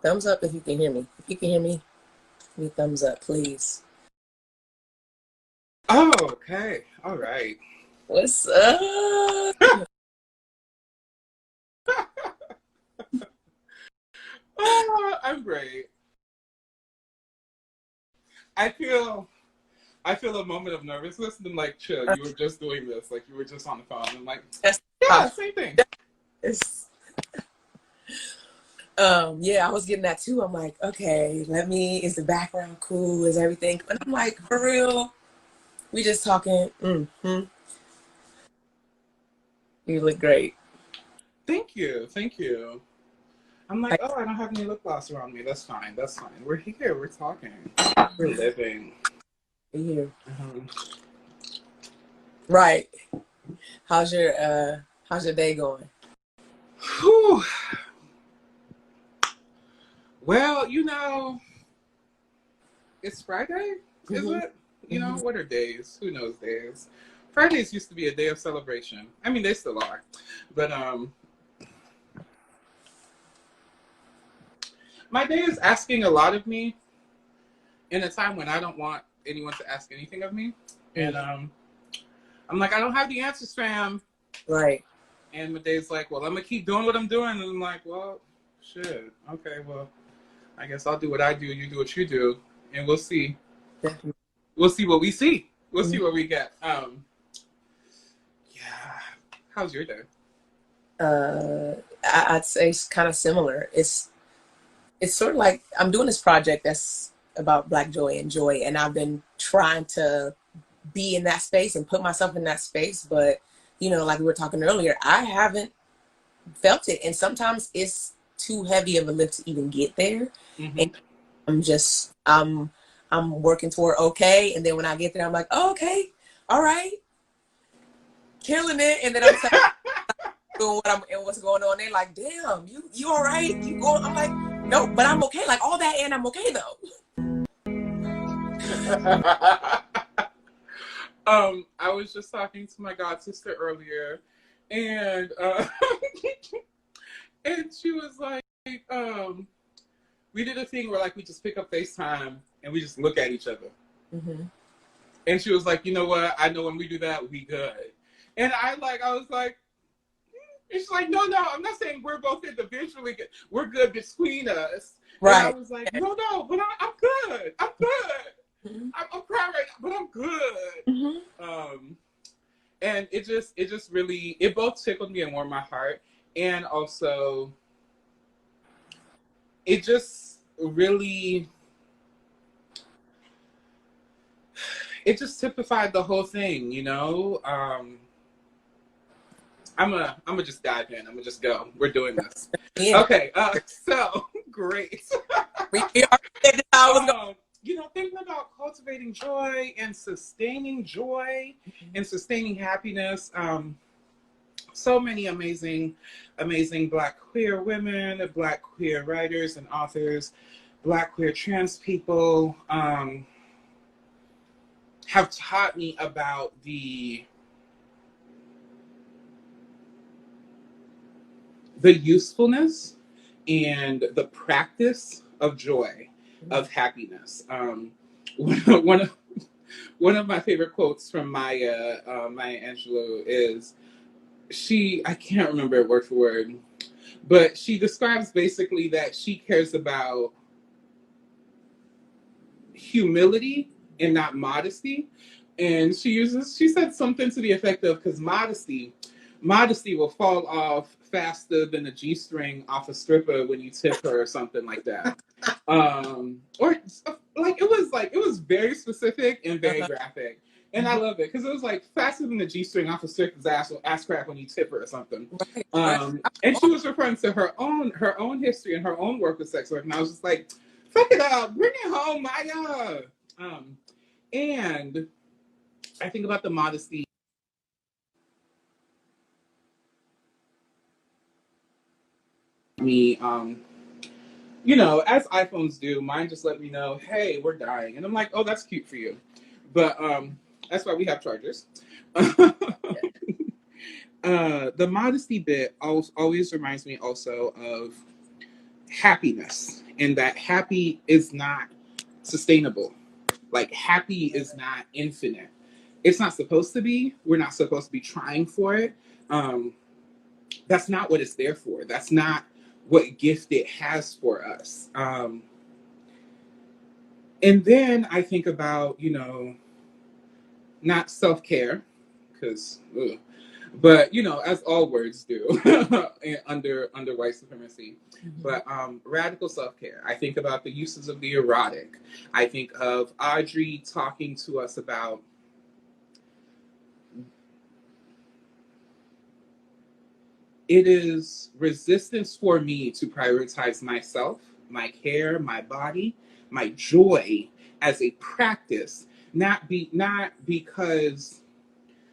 Thumbs up if you can hear me. If you can hear me, give me thumbs up, please. Oh, okay. All right. What's up? I'm great. I feel a moment of nervousness, and I'm like, chill, you were just doing this. Like, you were just on the phone. I'm like, yeah, same thing. Yeah, I was getting that too. I'm like, okay, is the background cool? Is everything? And I'm like, for real? We just talking. Mm-hmm. You look great. Thank you. Thank you. I'm like, oh, I don't have any lip gloss around me. That's fine. That's fine. We're here. We're talking. We're living. We're here. Mm-hmm. Right. How's your day going? Whew. Well, you know, it's Friday, is it? You know, what are days? Who knows days? Fridays used to be a day of celebration. I mean, they still are. But my day is asking a lot of me in a time when I don't want anyone to ask anything of me. And I'm like, I don't have the answers, fam. Right. And my day's like, well, I'm going to keep doing what I'm doing. And I'm like, well, shit. Okay, well, I guess I'll do what I do. You do what you do. And we'll see. Definitely. We'll see what we see. We'll see what we get. Yeah. How's your day? I'd say it's kind of similar. It's sort of like I'm doing this project that's about Black joy and joy, and I've been trying to be in that space and put myself in that space, but you know, like we were talking earlier, I haven't felt it, and sometimes it's too heavy of a lift to even get there. And I'm working toward okay, and then when I get there, I'm like, oh, okay, all right, killing it, and then I'm doing what's going on. They're like, damn, you all right? You going? I'm like, no, but I'm okay. Like all that, and I'm okay though. I was just talking to my god sister earlier, and and she was like, we did a thing where like we just pick up FaceTime and we just look at each other. And she was like, you know what? I know when we do that, we good. And I was like, and she's like, no, I'm not saying we're both individually good. We're good between us. Right. And I was like, no, but I'm good. I'm good. I'm crying right now, but I'm good. And it just really, it both tickled me and warmed my heart. And also, it just really, it just typified the whole thing, you know? I'm a just dive in. I'm gonna just go. We're doing this. Yeah. Okay. So great. We are how it was going. You know, thinking about cultivating joy and sustaining joy and sustaining happiness. So many amazing Black queer women, Black queer writers and authors, Black queer trans people have taught me about the usefulness and the practice of joy, of happiness. One of my favorite quotes from Maya Angelou is, I can't remember it word for word, but she describes basically that she cares about humility and not modesty. And she said something to the effect of, because modesty will fall off faster than a G-string off a stripper when you tip her or something like that. Or it was very specific and very graphic. And I love it because it was like faster than the G-string off a stripper's ass crack when you tip her or something. Right. And she was referring to her own history and her own work with sex work. And I was just like, fuck it up, bring it home, Maya. And I think about the modesty. Me, you know, as iPhones do, mine just let me know, hey, we're dying. And I'm like, oh, that's cute for you. But that's why we have chargers. The modesty bit always reminds me also of happiness, and that happy is not sustainable. Like, happy is not infinite. It's not supposed to be. We're not supposed to be trying for it. That's not what it's there for. That's not what gift it has for us. And then I think about, you know, not self-care, because, but, you know, as all words do under white supremacy, but radical self-care. I think about the uses of the erotic. I think of Audrey talking to us about it is resistance for me to prioritize myself, my care, my body, my joy as a practice, not because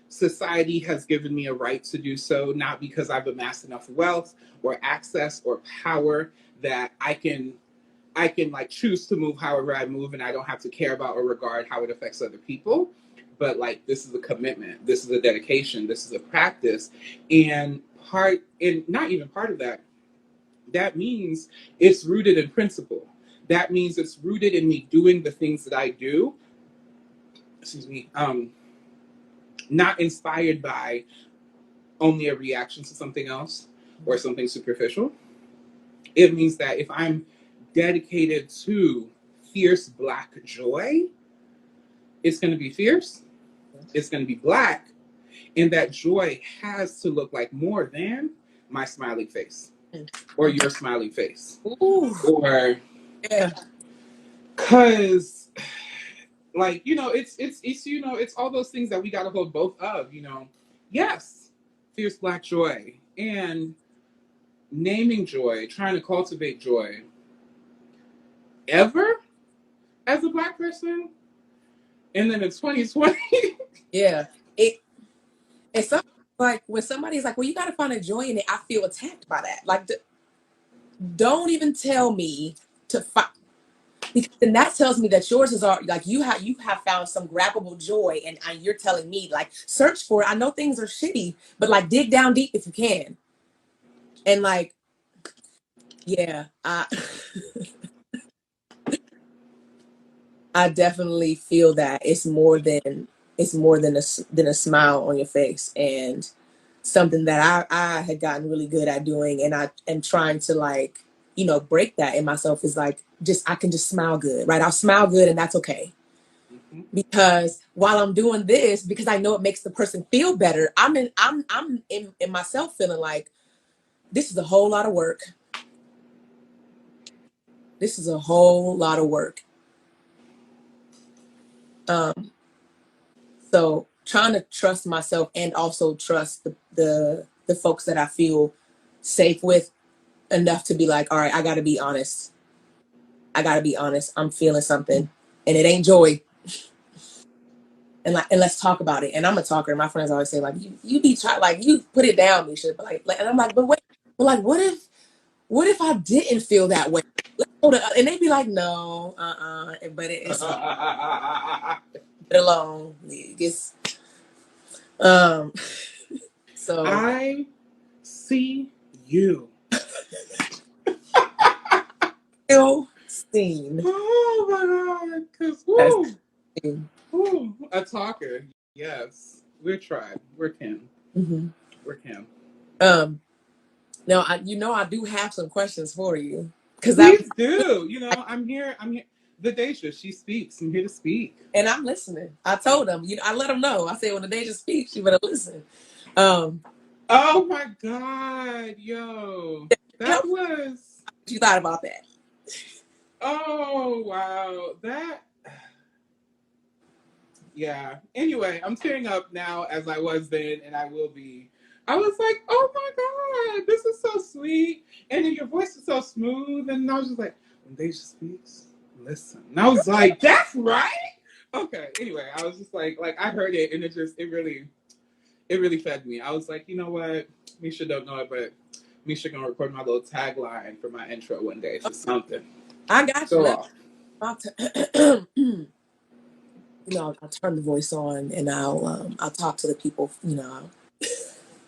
society has given me a right to do so, not because I've amassed enough wealth or access or power that I can like choose to move however I move and I don't have to care about or regard how it affects other people. But like, this is a commitment, this is a dedication, this is a practice. And not even part of that, that means it's rooted in principle. That means it's rooted in me doing the things that I do, not inspired by only a reaction to something else or something superficial. It means that if I'm dedicated to fierce Black joy, it's going to be fierce, it's going to be Black, and that joy has to look like more than my smiling face or your smiling face. Ooh. Or yeah, because like, you know, it's you know, it's all those things that we got to hold both of, you know. Yes, fierce Black joy and naming joy, trying to cultivate joy ever as a Black person. And then in 2020, yeah, it's something like when somebody's like, well, you got to find a joy in it, I feel attacked by that. Like, don't even tell me to find, because then that tells me that yours is like, you have found some grabbable joy, and you're telling me like, search for it. I know things are shitty, but like, dig down deep if you can. And like, yeah, I definitely feel that it's more than a smile on your face, and something that I had gotten really good at doing, and I am trying to, like, you know, break that in myself, is like, I can just smile good, right? I'll smile good, and that's okay. Because while I'm doing this, because I know it makes the person feel better, I'm in myself feeling like, this is a whole lot of work. This is a whole lot of work. So trying to trust myself and also trust the the folks that I feel safe with enough to be like, all right, I got to be honest. I'm feeling something, and it ain't joy. And let's talk about it. And I'm a talker. My friends always say, like, you be like, you put it down, Meysha. But like, and I'm like, but wait, but like, what if I didn't feel that way? Let's go to, and they'd be like, no, but it's alone. It's, so I see you. still seen. Oh my God. Cause woo, a talker. Yes. We're tribe. We're kin. Mm-hmm. We're kin. Now I do have some questions for you. Please do. I'm here. The Deja, she speaks. I'm here to speak. And I'm listening. I told them, I let them know. I said, when the Deja speaks, you better listen. Oh my God, yo. That was. What you thought about that? Oh, wow. Yeah. Anyway, I'm tearing up now as I was then, and I will be. I was like, oh my God, this is so sweet. And then your voice is so smooth. And I was just like, when Deja speaks, listen. And I was like, that's right. Okay. Anyway, I was just like I heard it, and it really fed me. I was like, you know what? Meysha don't know it, but Meysha gonna record my little tagline for my intro one day. It's just something. I got Go you. off. I'll turn the voice on and I'll talk to the people,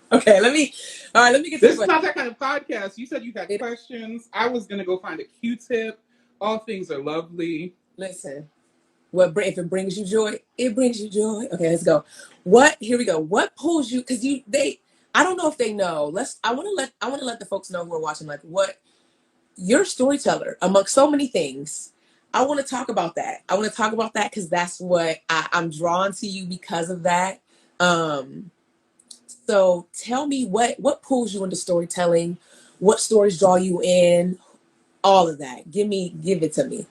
Okay, let me get this is not that kind of podcast. You said you had questions. I was gonna go find a Q-tip. All things are lovely. Listen, if it brings you joy, it brings you joy. Okay, let's go. Here we go. What pulls you? Because I don't know if they know. I want to let the folks know who are watching, like, what you're a storyteller amongst so many things. I want to talk about that. Because that's what I'm drawn to you because of that. So tell me what pulls you into storytelling, what stories draw you in, all of that. Give it to me.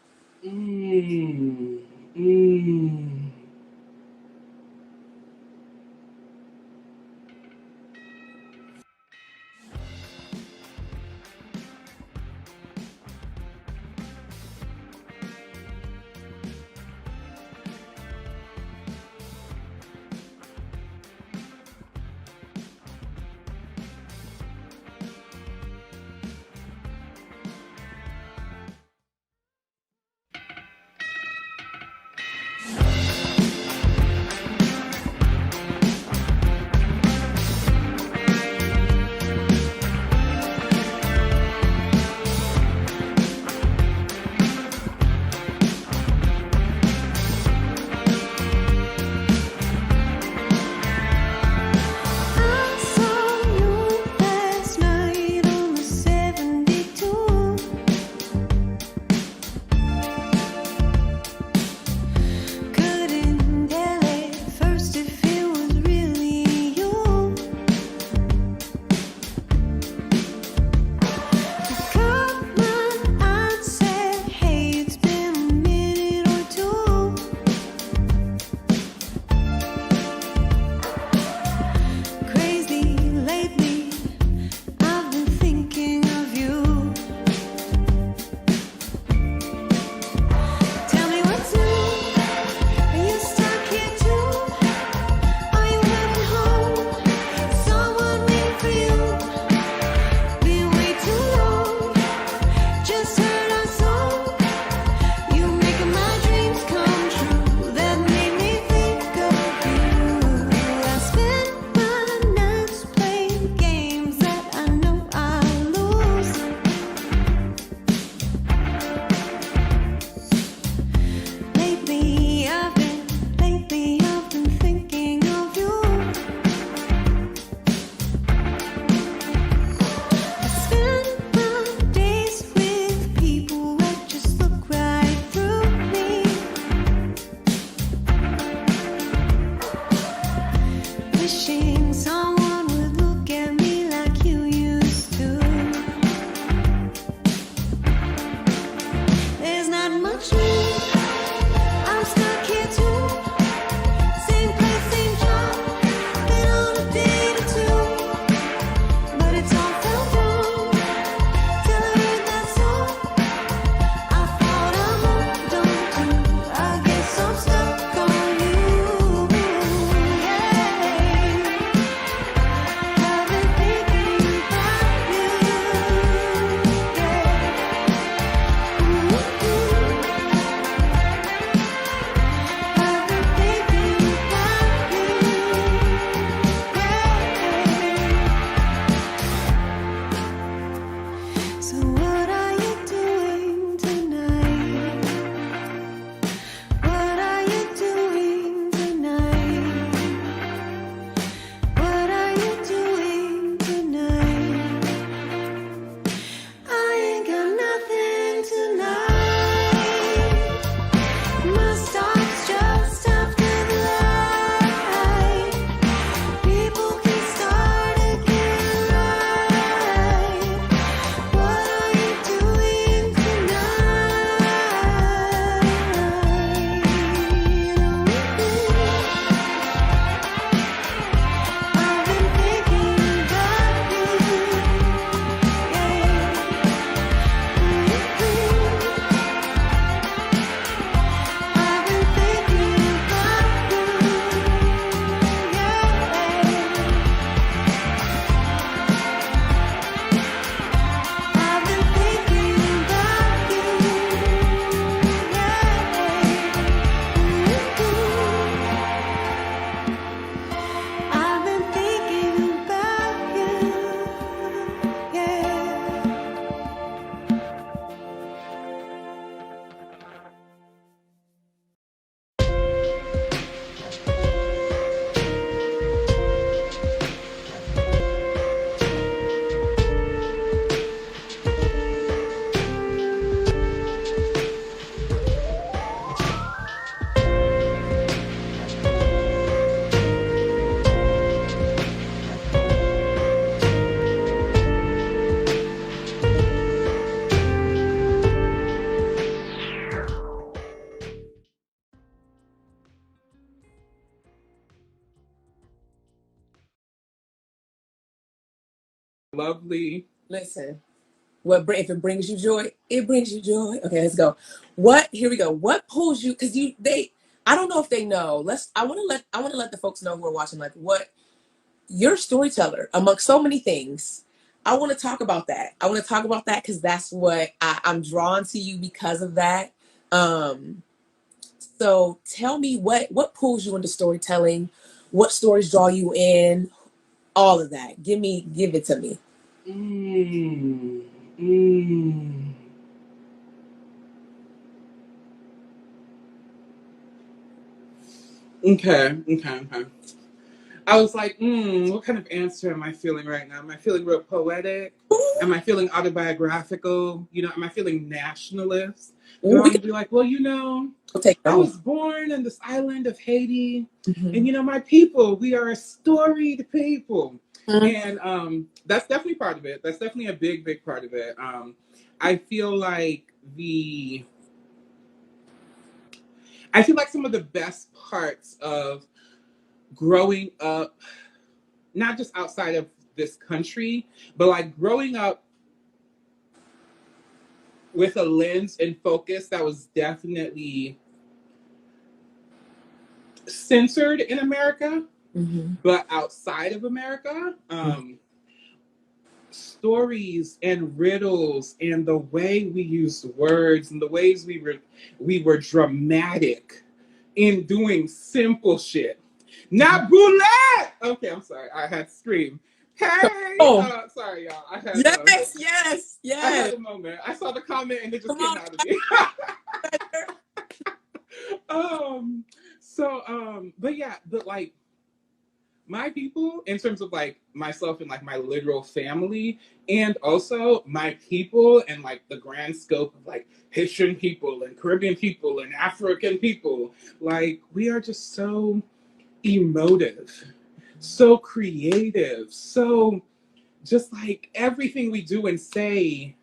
lovely. Listen, if it brings you joy, it brings you joy. Okay, let's go. Here we go. What pulls you? Because I don't know if they know. I want to let the folks know who are watching, like, what you're a storyteller amongst so many things. I want to talk about that. I want to talk about that because that's what I'm drawn to you because of that. So tell me what pulls you into storytelling, what stories draw you in, all of that. Give it to me. Okay. I was like, what kind of answer am I feeling right now? Am I feeling real poetic? Am I feeling autobiographical? Am I feeling nationalist? Do I want to be like, well, I was born in this island of Haiti, and my people, we are a storied people. And that's definitely part of it. That's definitely a big, big part of it. I feel like some of the best parts of growing up, not just outside of this country, but like growing up with a lens and focus that was definitely censored in America, but outside of America, stories and riddles and the way we used words and the ways we were dramatic in doing simple shit. Not boulette! Okay, I'm sorry. I had to scream. Hey! Sorry, y'all. I had a moment. I saw the comment and it just came out of me. But yeah, like my people, in terms of like myself and like my literal family, and also my people and like the grand scope of like Haitian people and Caribbean people and African people, like we are just so emotive, so creative, so just like everything we do and say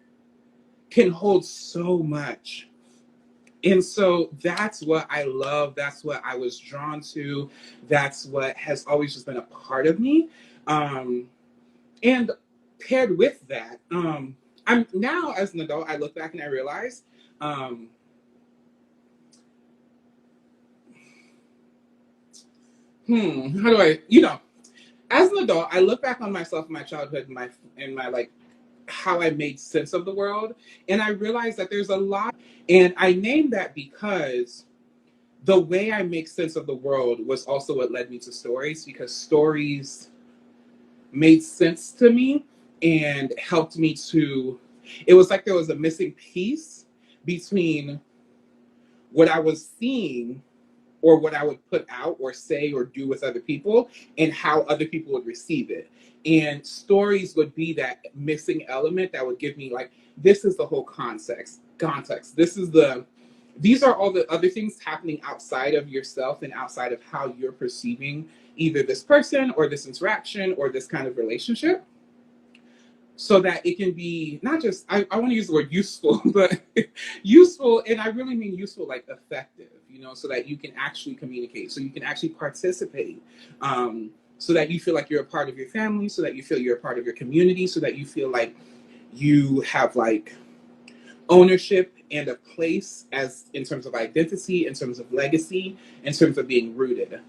can hold so much. And so that's what I love. That's what I was drawn to. That's what has always just been a part of me. And paired with that, I'm now as an adult, I look back and I realize, how do I, as an adult, I look back on myself, my childhood, and my like how I made sense of the world, and I realized that there's a lot. And I named that because the way I make sense of the world was also what led me to stories, because stories made sense to me and helped me to. It was like there was a missing piece between what I was seeing or what I would put out or say or do with other people and how other people would receive it. And stories would be that missing element that would give me like, this is the whole context. These are all the other things happening outside of yourself and outside of how you're perceiving either this person or this interaction or this kind of relationship. So that it can be not just, I want to use the word useful, but useful, and I really mean useful, like effective, so that you can actually communicate, so you can actually participate, so that you feel like you're a part of your family, so that you feel you're a part of your community, so that you feel like you have like ownership and a place as in terms of identity, in terms of legacy, in terms of being rooted.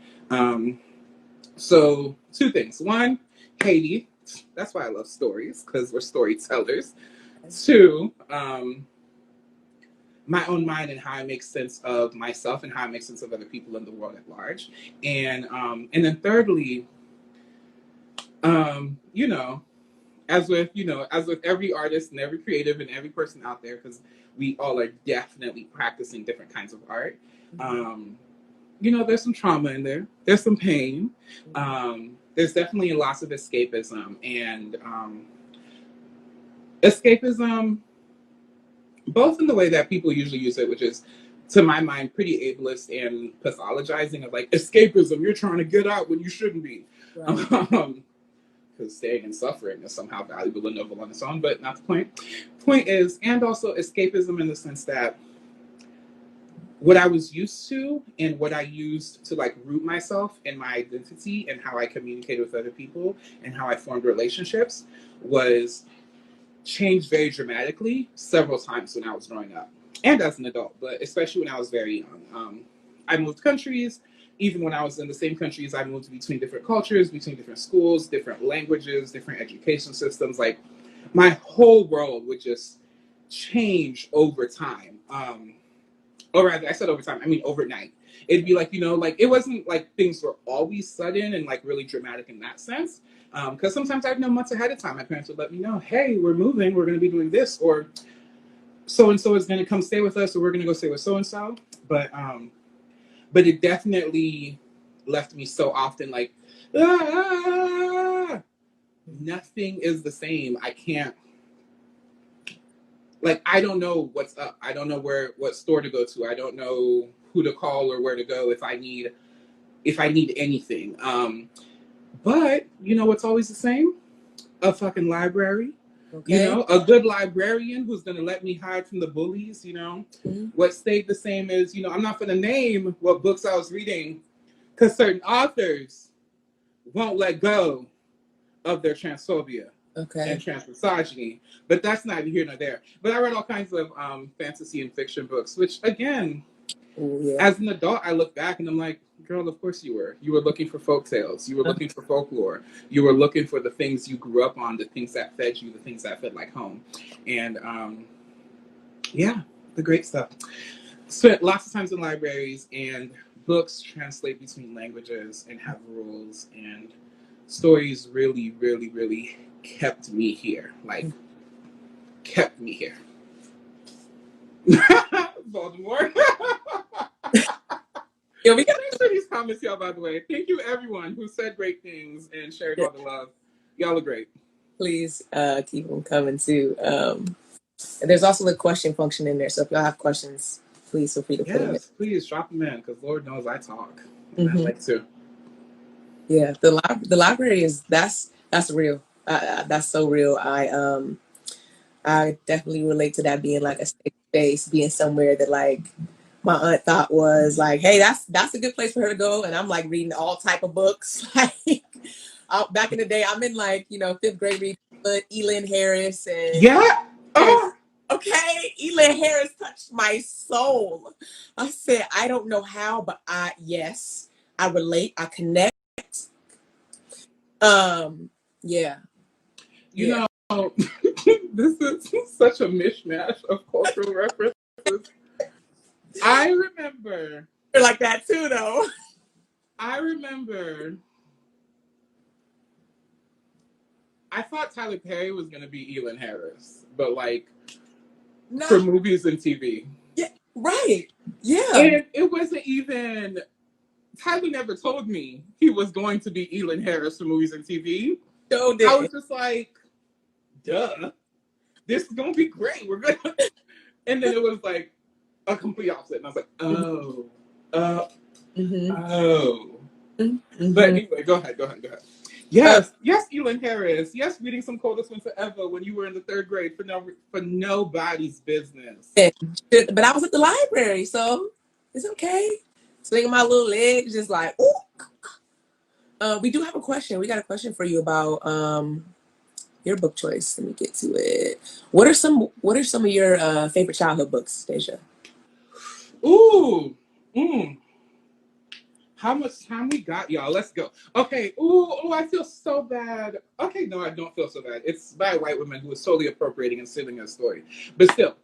So two things. One, Haiti. That's why I love stories, because we're storytellers. Two, my own mind and how I make sense of myself and how I make sense of other people in the world at large. And then thirdly, as with every artist and every creative and every person out there, because we all are definitely practicing different kinds of art. There's some trauma in there. There's some pain. There's definitely lots of escapism, and escapism, both in the way that people usually use it, which is, to my mind, pretty ableist and pathologizing of like, escapism, you're trying to get out when you shouldn't be. Right. Because staying in suffering is somehow valuable and noble on its own, but not the point. Point is, and also escapism in the sense that what I was used to and what I used to like root myself in my identity and how I communicated with other people and how I formed relationships was changed very dramatically several times when I was growing up and as an adult, but especially when I was very young. I moved countries. Even when I was in the same countries, I moved between different cultures, between different schools, different languages, different education systems. Like my whole world would just change over time. Or rather, I said over time, I mean overnight. It'd be like, you know, like it wasn't like things were always sudden and like really dramatic in that sense. Because sometimes I'd know months ahead of time. My parents would let me know, hey, we're moving, we're going to be doing this, or so and so is going to come stay with us, or we're going to go stay with so and so. But it definitely left me so often like, ah, nothing is the same. I can't. Like, I don't know what's up. I don't know what store to go to. I don't know who to call or where to go if I need anything. But you know what's always the same? A fucking library. Okay. You know, a good librarian who's gonna let me hide from the bullies, you know. Mm-hmm. What stayed the same is, you know, I'm not gonna name what books I was reading because certain authors won't let go of their transphobia. Okay. And transmisogyny, but that's neither here nor there. But I read all kinds of fantasy and fiction books, which again, as an adult, I look back and I'm like, girl, of course you were. You were looking for folktales. You were looking for folklore. You were looking for the things you grew up on, the things that fed you, the things that felt like home. And yeah, the great stuff. Spent lots of times in libraries, and books translate between languages and have rules, and stories really, really, really kept me here. Like, kept me here. Baltimore. Yeah, we got thanks for these comments, y'all, by the way. Thank you, everyone who said great things and shared all the love. Y'all are great. Please keep them coming, too. And there's also the question function in there, so if y'all have questions, please feel free to put them in. Yes, please drop them in, because Lord knows I talk. And I like to. Yeah, the library is, that's real. That's so real. I definitely relate to that, being like a safe space, being somewhere that like my aunt thought was like, hey, that's a good place for her to go. And I'm like reading all type of books. Like back in the day, I'm in like, you know, 5th grade reading Elin Harris and yeah. Oh. Okay, Elin Harris touched my soul. I said, I don't know how, but I relate, I connect. Yeah. You know, this is such a mishmash of cultural references. I remember. You're like that too, though. I remember. I thought Tyler Perry was going to be Elin Harris, but like for movies and TV. Yeah, right. Yeah. And it wasn't even. Tyler never told me he was going to be Elin Harris for movies and TV. So I was just like, duh. This is going to be great. We're going to. And then it was like a complete opposite. And I was like, oh. Oh. Mm-hmm. But anyway, go ahead. Yes, Elin Harris. Yes, reading Some Coldest Winter Ever when you were in the 3rd grade for nobody's business. But I was at the library, so it's okay. Swinging my little legs, just like, ooh. We do have a question. We got a question for you about your book choice. Let me get to it. What are some of your favorite childhood books, Deja? Ooh. How much time we got, y'all? Let's go. Okay. Ooh, I feel so bad. Okay, no, I don't feel so bad. It's by a white woman who is totally appropriating and stealing a story. But still,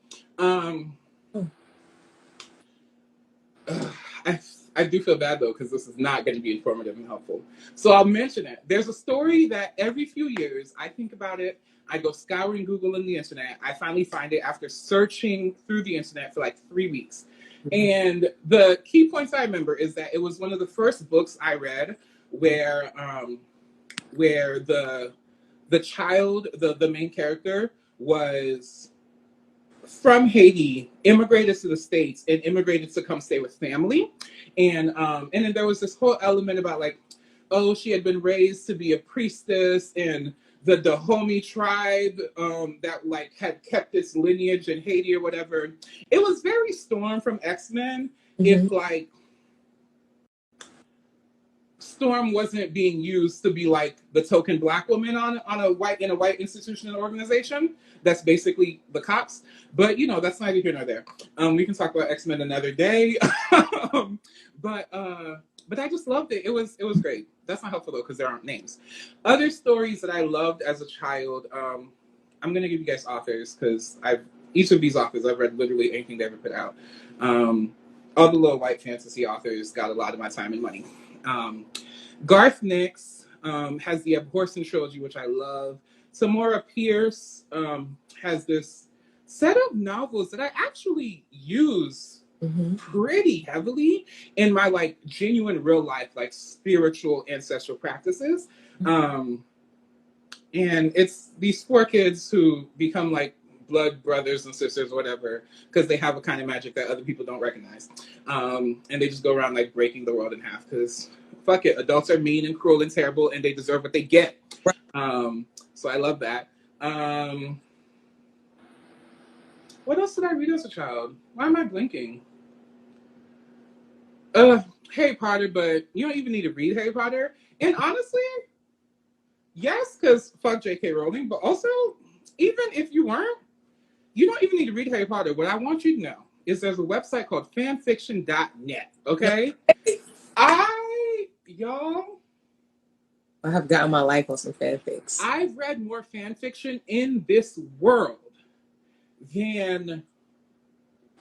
I do feel bad, though, because this is not going to be informative and helpful. So I'll mention it. There's a story that every few years I think about it. I go scouring Google and the internet. I finally find it after searching through the internet for like 3 weeks. And the key points I remember is that it was one of the first books I read where the child, the main character, was from Haiti, immigrated to the States, and immigrated to come stay with family. And then there was this whole element about like, oh, she had been raised to be a priestess, and the Dahomey tribe that like had kept its lineage in Haiti or whatever. It was very Storm from X-Men. if like Storm wasn't being used to be like the token Black woman in a white institution and organization. That's basically the cops. But you know, that's neither here nor there. We can talk about X-Men another day. But I just loved it. It was great. That's not helpful though, because there aren't names. Other stories that I loved as a child. I'm gonna give you guys authors because each of these authors I've read literally anything they ever put out. All the little white fantasy authors got a lot of my time and money. Garth Nix has the Abhorsen trilogy, which I love. Tamora Pierce has this set of novels that I actually use pretty heavily in my like genuine real life, like spiritual ancestral practices. And it's these 4 kids who become like blood brothers and sisters or whatever, because they have a kind of magic that other people don't recognize. And they just go around like breaking the world in half because fuck it, adults are mean and cruel and terrible and they deserve what they get. So I love that. What else did I read as a child? Why am I blinking? Harry Potter, but you don't even need to read Harry Potter. And honestly, yes, because fuck J.K. Rowling, but also, even if you weren't, you don't even need to read Harry Potter. What I want you to know is there's a website called fanfiction.net, okay? I have gotten my life on some fanfics. I've read more fanfiction in this world than,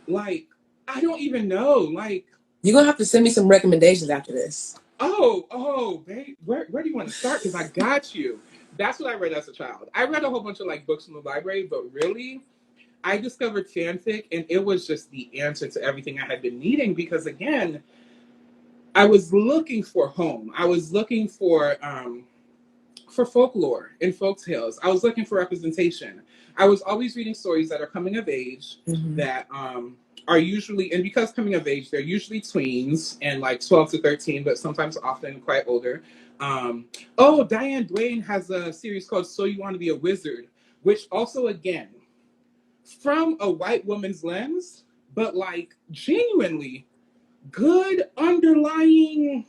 like, I don't even know, like... You're going to have to send me some recommendations after this. Oh, babe, where do you want to start? Because I got you. That's what I read as a child. I read a whole bunch of, like, books from the library, but really, I discovered fanfic, and it was just the answer to everything I had been needing because, again, I was looking for home. I was looking for folklore and folk tales. I was looking for representation. I was always reading stories that are coming of age that are usually, and because coming of age, they're usually tweens and like 12 to 13, but sometimes often quite older. Diane Duane has a series called So You Want to Be a Wizard, which also, again, from a white woman's lens, but like genuinely good underlying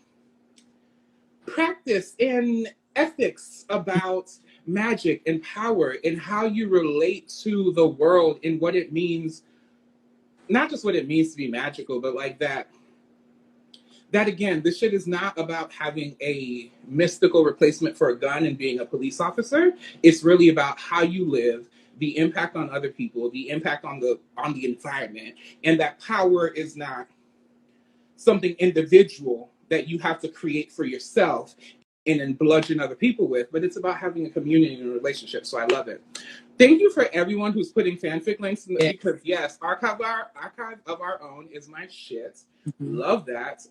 practice and ethics about magic and power and how you relate to the world and what it means, not just what it means to be magical, but like that again, this shit is not about having a mystical replacement for a gun and being a police officer. It's really about how you live, the impact on other people, the impact on the environment, and that power is not something individual that you have to create for yourself and then bludgeon other people with, but it's about having a community and a relationship. So I love it. Thank you for everyone who's putting fanfic links in because yes, archive of our own is my shit. Love that.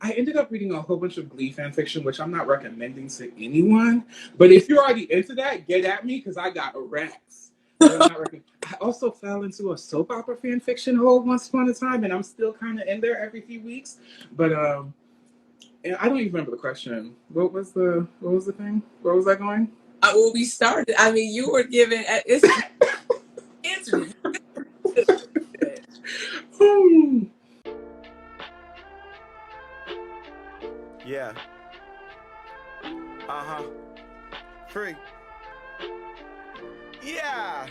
I ended up reading a whole bunch of Glee fanfiction, which I'm not recommending to anyone. But if you're already into that, get at me because I got racks. I also fell into a soap opera fanfiction hole once upon a time, and I'm still kind of in there every few weeks. But and I don't even remember the question. What was the thing? Where was I going? Well, we started. I mean, you were given it's answer. Yeah. Free. Yeah.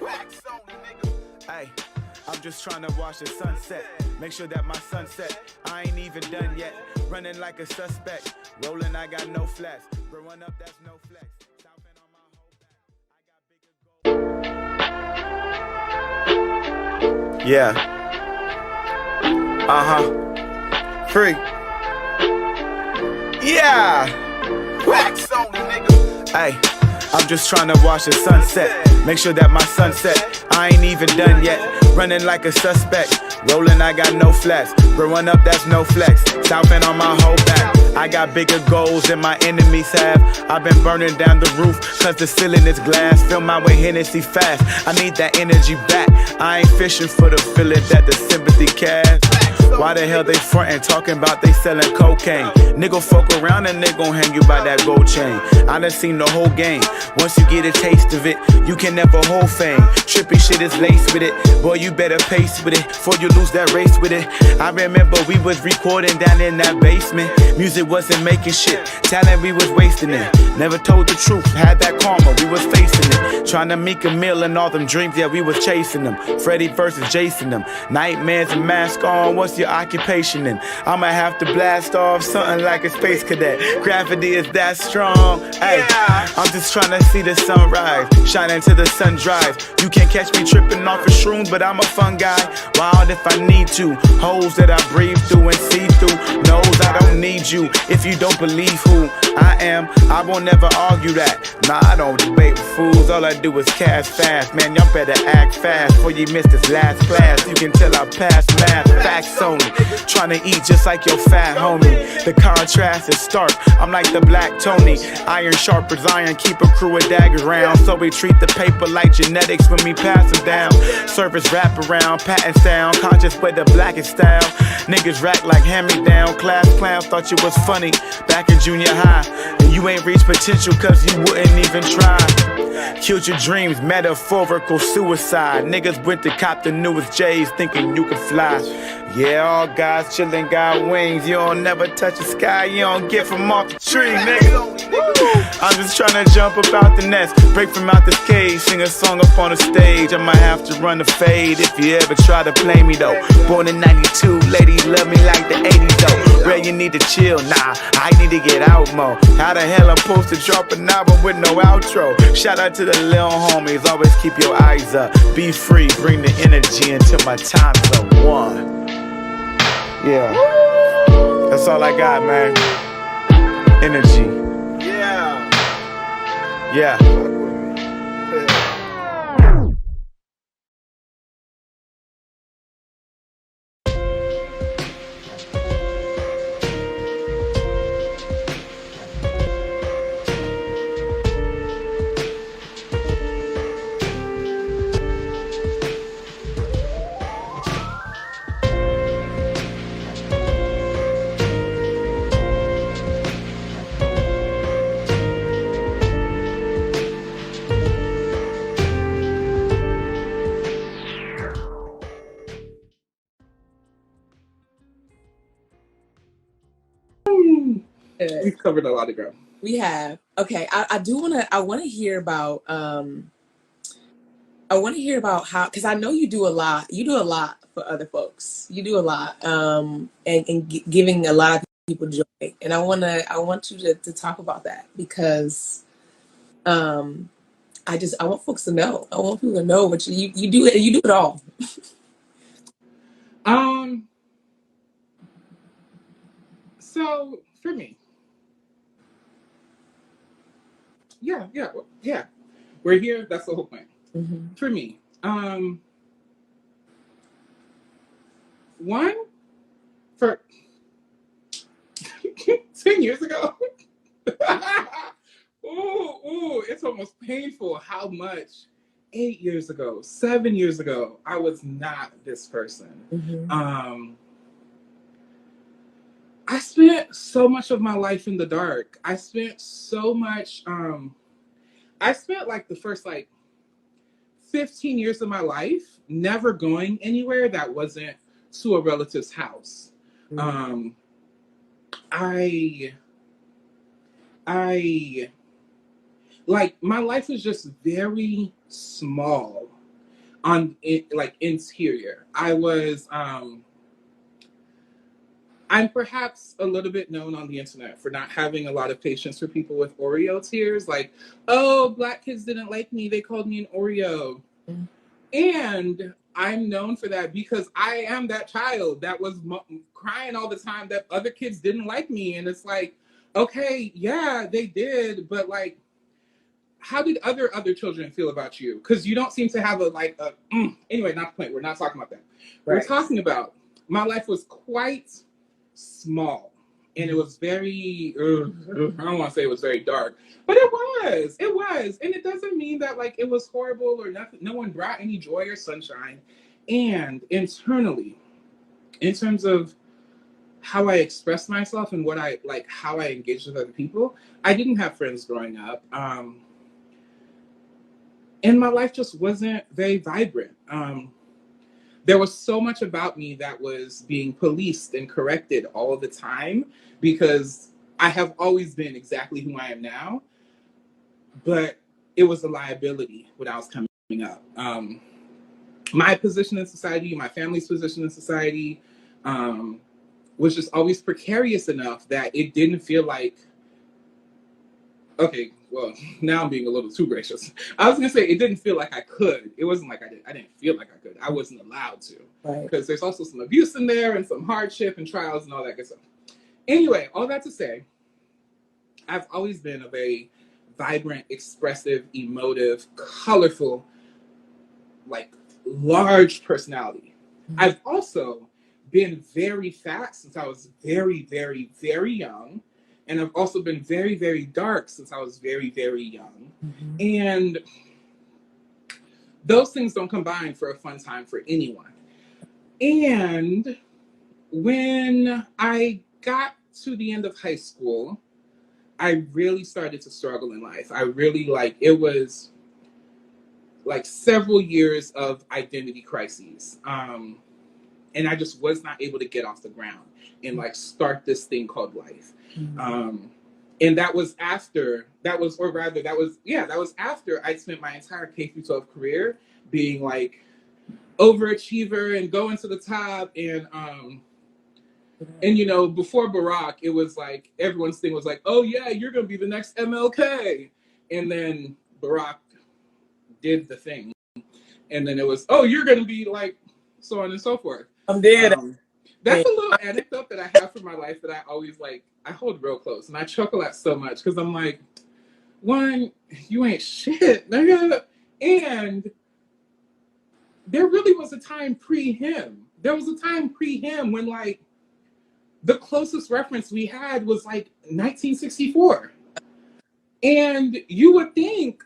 Wax only, nigga. Hey, I'm just trying to watch the sunset. Make sure that my sunset. I ain't even done yet. Running like a suspect. Rolling, I got no flats. Growing up, that's no flex. Stopping on my whole back. I got bigger goals. Yeah. Free. Yeah. Wax only, nigga. Hey, I'm just trying to watch the sunset. Make sure that my sunset. I ain't even done yet. Running like a suspect. Rolling, I got no flats. Growing up, that's no flex. Stomping on my whole back. I got bigger goals than my enemies have. I've been burning down the roof, cause the ceiling is glass. Fill my way Hennessy fast. I need that energy back. I ain't fishing for the feeling that the sympathy casts. Why the hell they frontin', talking about they selling cocaine? Nigga fuck around and they gon' hang you by that gold chain. I done seen the whole game. Once you get a taste of it, you can never hold fame. Trippy shit is laced with it. Boy, you better pace with it before you lose that race with it. I remember we was recording down in that basement. Music wasn't making shit. Talent, we was wasting it. Never told the truth, had that karma, we was facing it. Trying to make a meal and all them dreams, yeah, we was chasing them. Freddy versus Jason them. Nightmares and mask on, what's your occupation then? I'ma have to blast off something like a space cadet. Gravity is that strong. Hey, I'm just trying to see the sunrise, shine into the sun drive. You can't catch me tripping off of shrooms, but I'm a fun guy. Wild if I need to. Holes that I breathe through and see through. Knows I don't need you. If you don't believe who I am, I won't never argue that. Nah, I don't debate with fools. All I do is cash fast. Man, y'all better act fast before you miss this last class. You can tell I passed math. Facts only. Trying to eat just like your fat homie. The contrast is stark. I'm like the Black Tony. Iron sharp as iron. Keep a crew of daggers round. So we treat the paper like genetics when we pass them down. Service wrap around. Patent sound. Conscious with the blackest style. Niggas rack like hand-me-down. Class clowns thought you was funny back in junior high. And you ain't reached potential cause you wouldn't even try. Killed your dreams, metaphorical suicide. Niggas went to cop the newest J's thinking you could fly. Yeah, all guys chillin' got wings. You don't never touch the sky, you don't get from off the tree, nigga. I'm just tryna jump up out the nest, break from out this cage, sing a song up on the stage. I might have to run the fade if you ever try to play me though. Born in 92, ladies love me like the 80s though. Ray, you need to chill, nah, I need to get out more. How the hell I'm supposed to drop an album with no outro? Shout out to the little homies, always keep your eyes up. Be free, bring the energy until my time zone one. Yeah, that's all I got, man. Energy. Yeah. We've covered a lot of ground. We have. Okay, I want to hear about how, because I know you do a lot for other folks. You do a lot and giving a lot of people joy, and I want you to talk about that, because I want folks to know. I want people to know what you do. You do it all. So for me, yeah, we're here. That's the whole point. Mm-hmm. For me, one, for 10 years ago. Ooh, it's almost painful how much 8 years ago, 7 years ago, I was not this person. Mm-hmm. I spent so much of my life in the dark. I spent like the first 15 years of my life never going anywhere that wasn't to a relative's house. Mm-hmm. My life was just very small interior. I'm perhaps a little bit known on the internet for not having a lot of patience for people with Oreo tears. Like, oh, Black kids didn't like me. They called me an Oreo. Mm-hmm. And I'm known for that because I am that child that was crying all the time that other kids didn't like me. And it's like, okay, yeah, they did. But how did other children feel about you? Because you don't seem to have anyway, not the point. We're not talking about that. Right. We're talking about my life was quite small, and it was very I don't want to say it was very dark, but it was, and it doesn't mean that it was horrible or nothing. No one brought any joy or sunshine. And internally, in terms of how I express myself and what I like, how I engage with other people, I didn't have friends growing up. And my life just wasn't very vibrant. There was so much about me that was being policed and corrected all the time because I have always been exactly who I am now, but it was a liability when I was coming up. My position in society, my family's position in society, was just always precarious enough that it didn't feel like, okay, well, now I'm being a little too gracious. I was gonna say it didn't feel like I could. It wasn't like I didn't feel like I could. I wasn't allowed to. Right. Because there's also some abuse in there and some hardship and trials and all that good stuff. Anyway, all that to say, I've always been a very vibrant, expressive, emotive, colorful, like large personality. Mm-hmm. I've also been very fat since I was very, very, very young. And I've also been very, very dark since I was very, very young. Mm-hmm. And those things don't combine for a fun time for anyone. And when I got to the end of high school, I really started to struggle in life. I really it was like several years of identity crises. And I just was not able to get off the ground and like start this thing called life. Mm-hmm. And that was after I spent my entire K through 12 career being like overachiever and going to the top. And you know, before Barack, it was like everyone's thing was like, oh yeah, you're gonna be the next MLK. And then Barack did the thing. And then it was, oh, you're gonna be like so on and so forth. I'm dead. That's a little anecdote that I have for my life that I always I hold real close. And I chuckle at so much because I'm like, one, you ain't shit, nigga. And there really was a time pre-him. There was a time pre-him when like the closest reference we had was like 1964. And you would think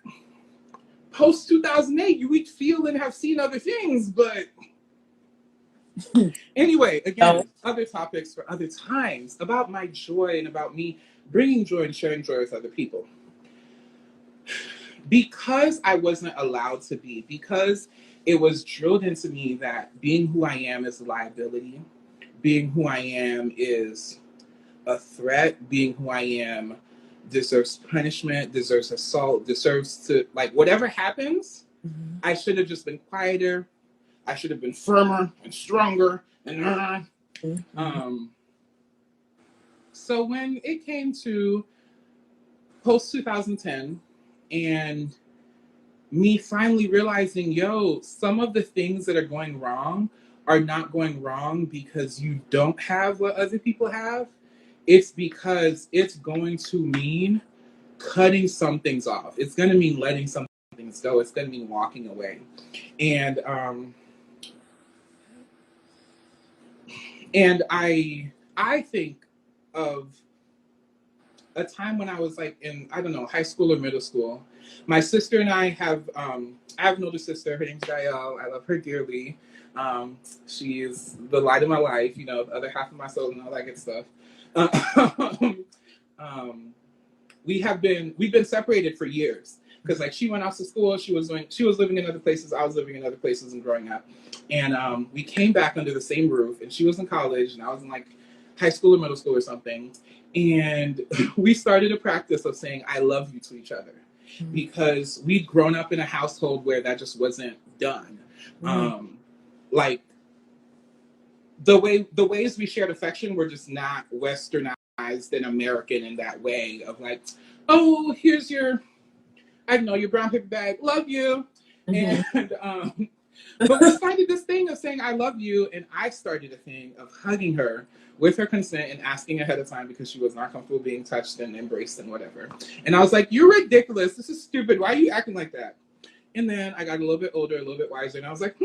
post 2008, you would feel and have seen other things, but anyway, again, other topics for other times about my joy and about me bringing joy and sharing joy with other people. Because I wasn't allowed to be, because it was drilled into me that being who I am is a liability, being who I am is a threat, being who I am deserves punishment, deserves assault, deserves to, like, whatever happens, mm-hmm. I should have just been quieter. I should have been firmer and stronger. And mm-hmm. So when it came to post 2010 and me finally realizing, some of the things that are going wrong are not going wrong because you don't have what other people have. It's because it's going to mean cutting some things off. It's going to mean letting some things go. It's going to mean walking away. And I think of a time when I was like in, I don't know, high school or middle school. My sister and I have an older sister. Her name's Jael. I love her dearly. She is the light of my life, you know, the other half of my soul and all that good stuff. We've been separated for years because like she went off to school. She was living in other places. I was living in other places and growing up. And we came back under the same roof, and she was in college and I was in like high school or middle school or something. And we started a practice of saying, I love you to each other, mm-hmm. because we'd grown up in a household where that just wasn't done. Mm-hmm. Like the ways we shared affection were just not Westernized and American in that way of like, oh, here's your, I don't know, your brown paper bag, love you. Mm-hmm. And but we started this thing of saying I love you, and I started a thing of hugging her with her consent and asking ahead of time because she was not comfortable being touched and embraced and whatever. And I was like, you're ridiculous. This is stupid. Why are you acting like that? And then I got a little bit older, a little bit wiser, and I was like,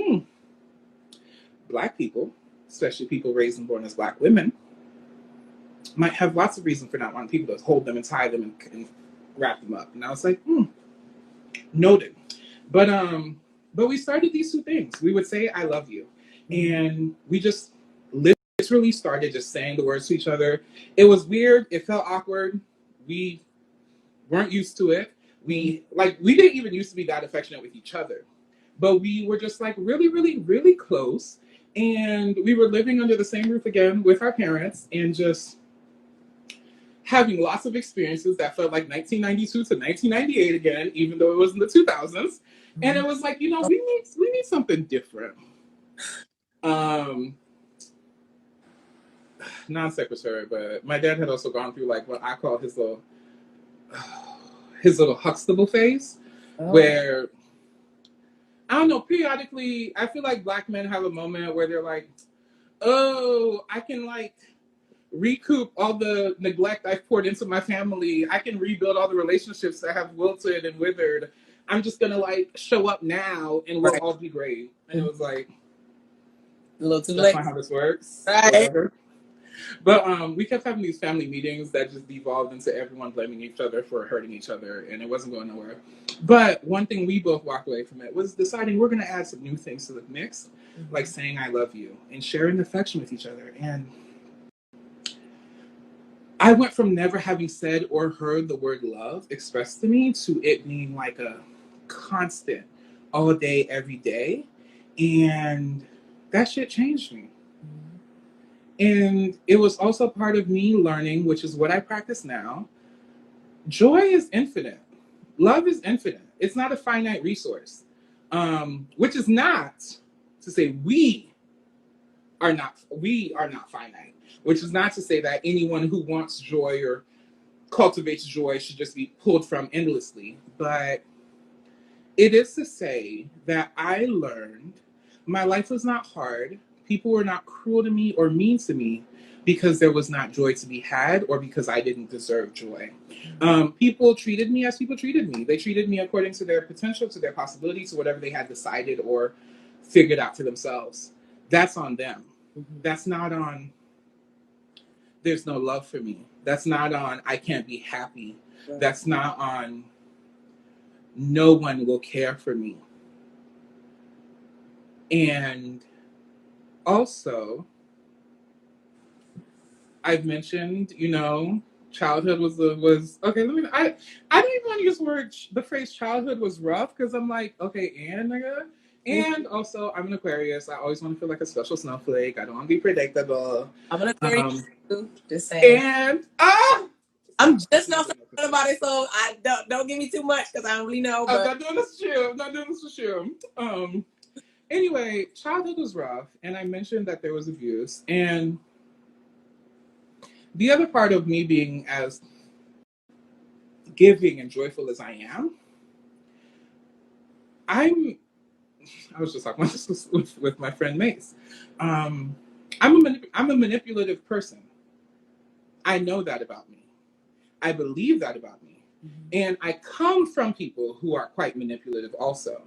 Black people, especially people raised and born as Black women, might have lots of reason for not wanting people to hold them and tie them and wrap them up. And I was like, noted. But we started these two things. We would say, I love you. And we just lived really started just saying the words to each other. It was weird. It felt awkward. We weren't used to it. We didn't even used to be that affectionate with each other, but we were just like really, really, really close. And we were living under the same roof again with our parents and just having lots of experiences that felt like 1992 to 1998 again, even though it was in the 2000s. And it was like, we need something different. Non sequitur, but my dad had also gone through like what I call his little Huxtable phase, where I don't know, periodically I feel like Black men have a moment where they're like, oh, I can like recoup all the neglect I've poured into my family. I can rebuild all the relationships that have wilted and withered. I'm just gonna like show up now and we'll all be great. And it was like, a little too that's late. not how this works. Right. Whatever. But we kept having these family meetings that just devolved into everyone blaming each other for hurting each other, and it wasn't going nowhere. But one thing we both walked away from it was deciding we're going to add some new things to the mix, like saying I love you and sharing affection with each other. And I went from never having said or heard the word love expressed to me to it being like a constant all day, every day. And that shit changed me. And it was also part of me learning, which is what I practice now. Joy is infinite. Love is infinite. It's not a finite resource, which is not to say we are not finite, which is not to say that anyone who wants joy or cultivates joy should just be pulled from endlessly. But it is to say that I learned my life was not hard. People were not cruel to me or mean to me because there was not joy to be had or because I didn't deserve joy. People treated me as people treated me. They treated me according to their potential, to their possibility, to whatever they had decided or figured out for themselves. That's on them. That's not on, there's no love for me. That's not on, I can't be happy. That's not on, no one will care for me. And also, I've mentioned, childhood was okay. I don't even want to use the phrase childhood was rough because I'm like, okay, and nigga, and also I'm an Aquarius. I always want to feel like a special snowflake. I don't want to be predictable. I'm an Aquarius too. Just saying. And I'm just not thinking about it, so I don't give me too much because I don't really know. But... I'm not doing this for you. Anyway, childhood was rough, and I mentioned that there was abuse. And the other part of me being as giving and joyful as I am, I was just talking about this with my friend Mace. I'm a manipulative person. I know that about me. I believe that about me. And I come from people who are quite manipulative also.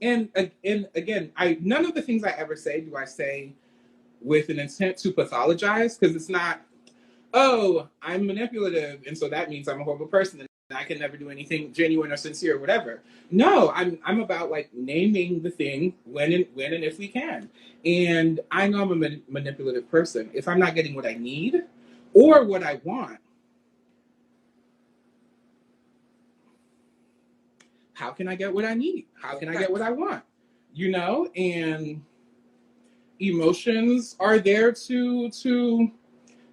And again, none of the things I ever say do I say with an intent to pathologize, because it's not, oh, I'm manipulative, and so that means I'm a horrible person and I can never do anything genuine or sincere or whatever. No, I'm about like naming the thing when and if we can. And I know I'm a manipulative person. If I'm not getting what I need or what I want, how can I get what I need? How can I get what I want? And emotions are there to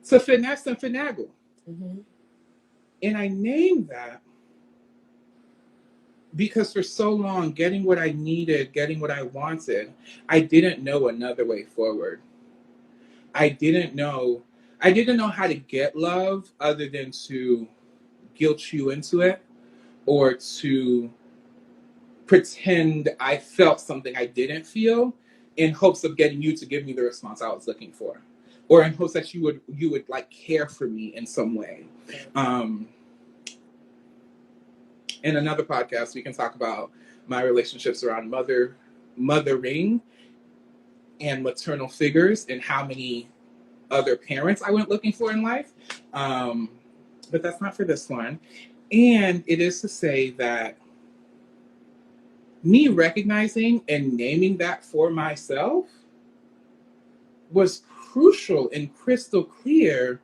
finesse and finagle. And I name that because for so long, getting what I needed, getting what I wanted, I didn't know another way forward. I didn't know how to get love other than to guilt you into it or to pretend I felt something I didn't feel in hopes of getting you to give me the response I was looking for, or in hopes that you would like care for me in some way. In another podcast, we can talk about my relationships around mothering and maternal figures and how many other parents I went looking for in life. But that's not for this one. And it is to say that me recognizing and naming that for myself was crucial and crystal clear.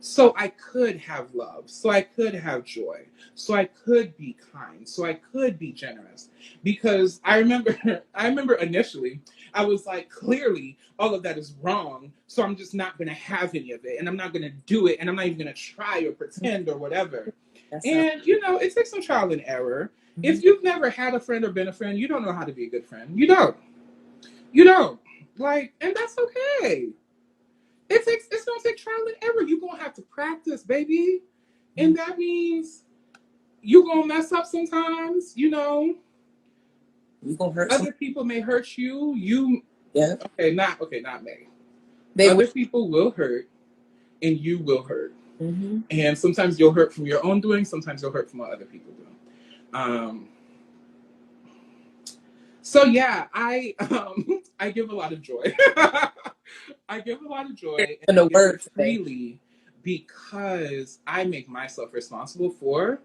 So I could have love, so I could have joy, so I could be kind, so I could be generous. Because I remember initially, I was like, clearly all of that is wrong, so I'm just not gonna have any of it, and I'm not gonna do it, and I'm not even gonna try or pretend or whatever. And it takes some trial and error. If you've never had a friend or been a friend, you don't know how to be a good friend. You don't. Like, and that's okay. It's gonna take trial and error. You're gonna have to practice, baby. And that means you're gonna mess up sometimes, You're gonna hurt other people may hurt you. Not me. Other people will hurt and you will hurt. And sometimes you'll hurt from your own doing, sometimes you'll hurt from what other people do. So yeah, I give a lot of joy. I give a lot of joy and the word freely because I make myself responsible for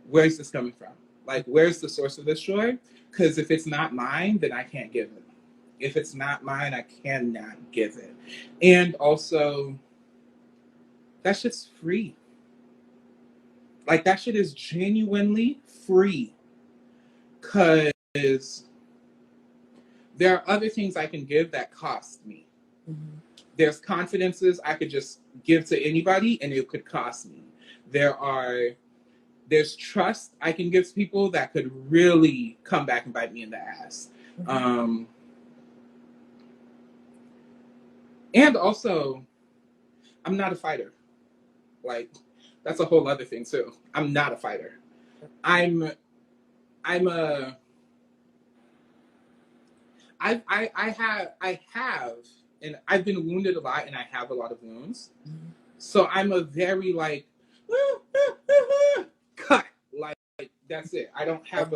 where's this coming from? Like, where's the source of this joy? Because if it's not mine, then I can't give it. If it's not mine, I cannot give it. And also, that shit's free. Like, that shit is genuinely free. Because there are other things I can give that cost me. There's confidences I could just give to anybody and it could cost me. There's trust I can give to people that could really come back and bite me in the ass. And also, I'm not a fighter. Like, that's a whole other thing too. I'm not a fighter. I have, and I've been wounded a lot, and I have a lot of wounds. So I'm a very like, cut. Like, that's it. I don't have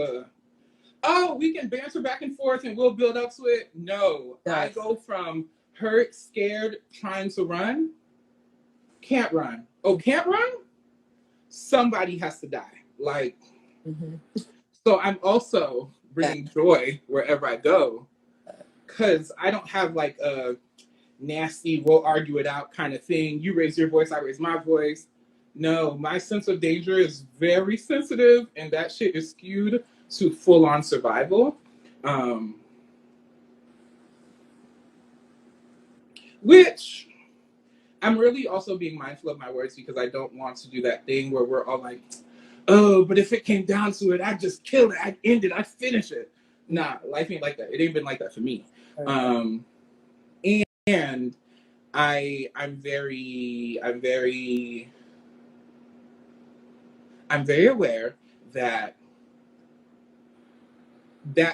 we can banter back and forth and we'll build up to it. No, I go from hurt, scared, trying to run, can't run. Oh, can't run? Somebody has to die. Like, so I'm also bringing joy wherever I go. Because I don't have like a nasty, we'll argue it out kind of thing. You raise your voice, I raise my voice. No, my sense of danger is very sensitive, and that shit is skewed to full-on survival. Which I'm really also being mindful of my words because I don't want to do that thing where we're all like, oh, but if it came down to it, I'd just kill it, I'd end it, I'd finish it. Nah, life ain't like that. It ain't been like that for me. And I'm very aware that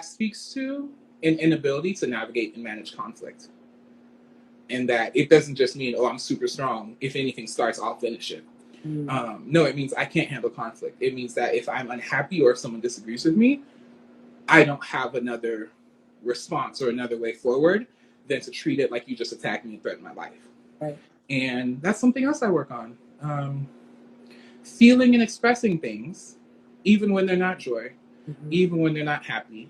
speaks to an inability to navigate and manage conflict. And that it doesn't just mean, oh, I'm super strong. If anything starts, I'll finish it. No, it means I can't handle conflict. It means that if I'm unhappy or if someone disagrees with me, I don't have another response or another way forward than to treat it like you just attacked me and threatened my life. Right. And that's something else I work on. Feeling and expressing things, even when they're not joy, even when they're not happy.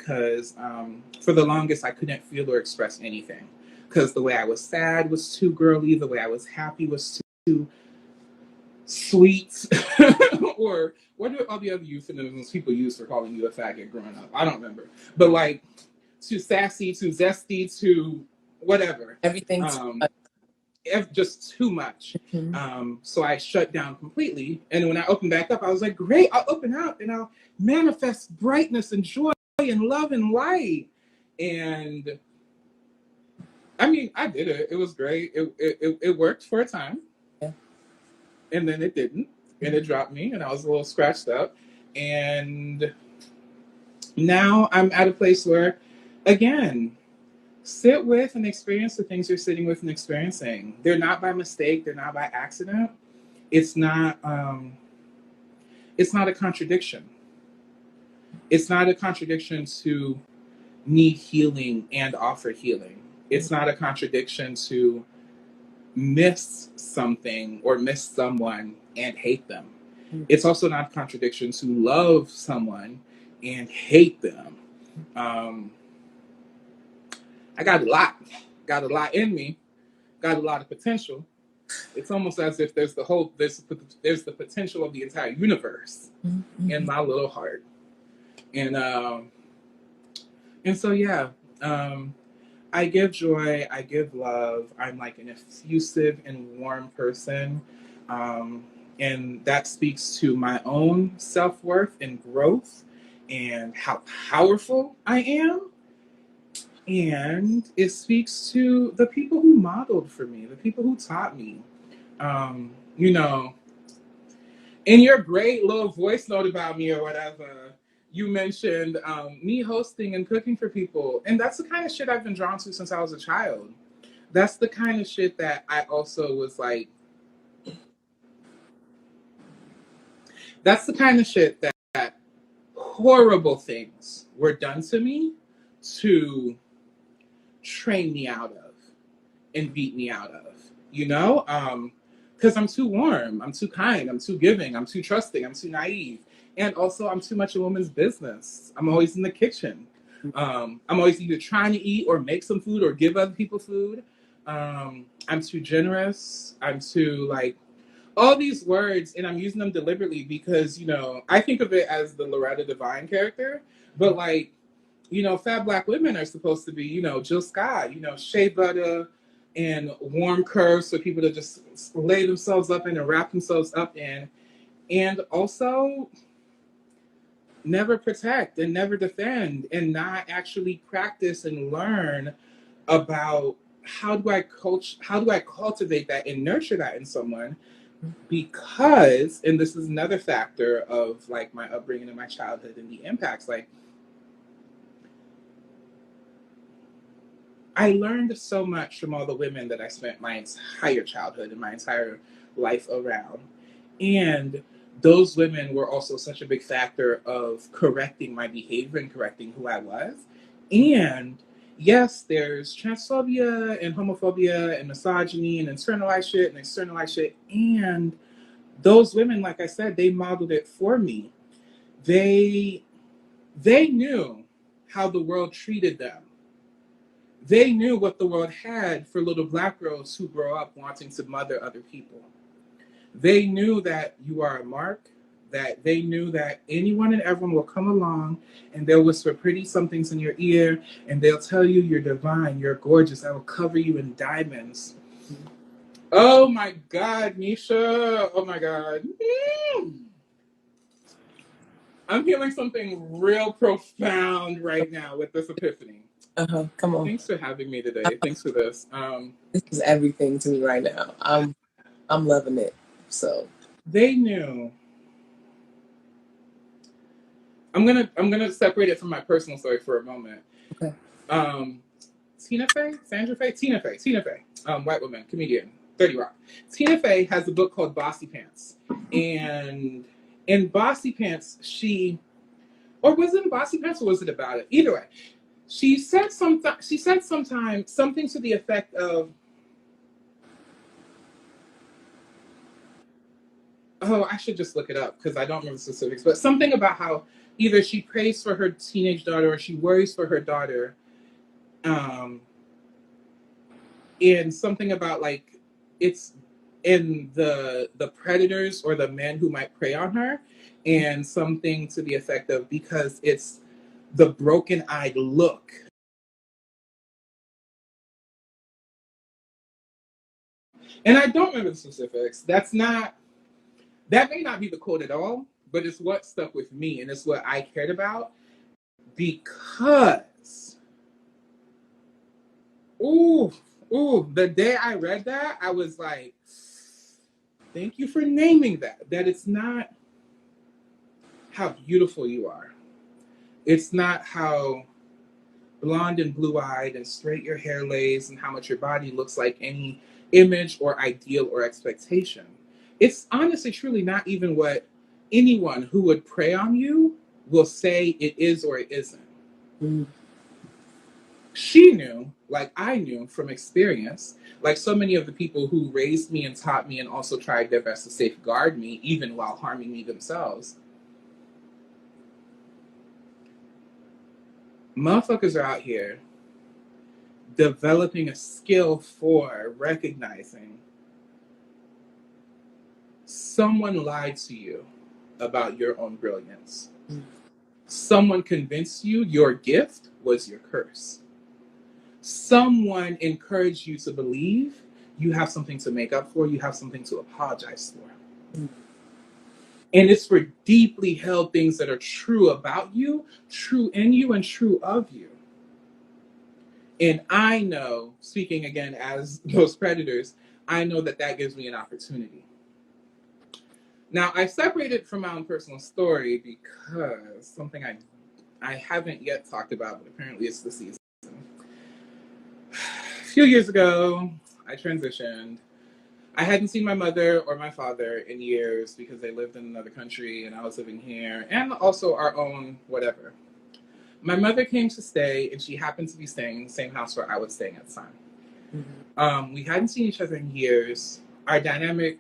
because for the longest I couldn't feel or express anything, because the way I was sad was too girly, the way I was happy was too sweet. Or what are all the other euphemisms people use for calling you a faggot growing up? I don't remember, but like too sassy, too zesty, too whatever. Everything's Just too much. mm-hmm. So I shut down completely. And when I opened back up, I was like, great, I'll open up and I'll manifest brightness and joy and love and light. And I mean, I did it. It was great. It worked for a time. Yeah. And then it didn't. And it dropped me and I was a little scratched up. And now I'm at a place where, again, sit with and experience the things you're sitting with and experiencing. They're not by mistake. They're not by accident. It's not a contradiction. It's not a contradiction to need healing and offer healing. It's not a contradiction to miss something or miss someone and hate them. It's also not a contradiction to love someone and hate them. I got a lot in me, got a lot of potential. It's almost as if there's the potential of the entire universe in my little heart. And so yeah, I give joy, I give love. I'm like an effusive and warm person. And that speaks to my own self-worth and growth and how powerful I am. And it speaks to the people who modeled for me, the people who taught me. You know, in your great little voice note about me or whatever, you mentioned me hosting and cooking for people. And that's the kind of shit I've been drawn to since I was a child. That's the kind of shit that I also was like, that's the kind of shit that horrible things were done to me to train me out of and beat me out of, you know? Because I'm too warm, I'm too kind, I'm too giving, I'm too trusting, I'm too naive. And also I'm too much a woman's business. I'm always in the kitchen. I'm always either trying to eat or make some food or give other people food. I'm too generous. I'm too like, all these words, and I'm using them deliberately because, you know, I think of it as the Loretta Devine character, but like, you know, fat Black women are supposed to be, you know, Jill Scott, you know, shea butter and warm curves for people to just lay themselves up in and wrap themselves up in. And also never protect and never defend and not actually practice and learn about how do I cultivate that and nurture that in someone. Because, and this is another factor of like my upbringing and my childhood and the impacts, like, I learned so much from all the women that I spent my entire childhood and my entire life around. And those women were also such a big factor of correcting my behavior and correcting who I was. And yes, there's transphobia and homophobia and misogyny and internalized shit and externalized shit. And those women, like I said, they modeled it for me. They knew how the world treated them. They knew what the world had for little Black girls who grow up wanting to mother other people. They knew that you are a mark, that they knew that anyone and everyone will come along and they'll whisper pretty somethings in your ear and they'll tell you you're divine, you're gorgeous, I will cover you in diamonds. Oh my God, Meysha. Oh my God. I'm feeling something real profound right now with this epiphany. Come on. Thanks for having me today. Thanks for this. This is everything to me right now. I'm loving it. So they knew. I'm gonna separate it from my personal story for a moment. Okay. Tina Fey, white woman, comedian, 30 Rock. Tina Fey has a book called Bossy Pants, and in Bossy Pants, or was it in Bossy Pants or was it about it? Either way. She said something to the effect of, oh, I should just look it up because I don't remember the specifics, but something about how either she prays for her teenage daughter or she worries for her daughter. And something about like it's in the predators or the men who might prey on her, and something to the effect of because it's the broken-eyed look. And I don't remember the specifics. That may not be the quote at all, but it's what stuck with me and it's what I cared about because the day I read that, I was like, thank you for naming that. That it's not how beautiful you are. It's not how blonde and blue-eyed and straight your hair lays and how much your body looks like any image or ideal or expectation. It's honestly truly not even what anyone who would prey on you will say it is or it isn't. Mm. She knew, like I knew from experience, like so many of the people who raised me and taught me and also tried their best to safeguard me, even while harming me themselves. Motherfuckers are out here developing a skill for recognizing someone lied to you about your own brilliance. Mm. Someone convinced you your gift was your curse. Someone encouraged you to believe you have something to make up for, you have something to apologize for. Mm. And it's for deeply held things that are true about you, true in you, and true of you. And I know, speaking again as those predators, I know that that gives me an opportunity. Now, I separated from my own personal story because something I haven't yet talked about, but apparently it's the season. A few years ago, I transitioned. I hadn't seen my mother or my father in years because they lived in another country and I was living here, and also our own whatever. My mother came to stay, and she happened to be staying in the same house where I was staying at the time. Mm-hmm. We hadn't seen each other in years. Our dynamic,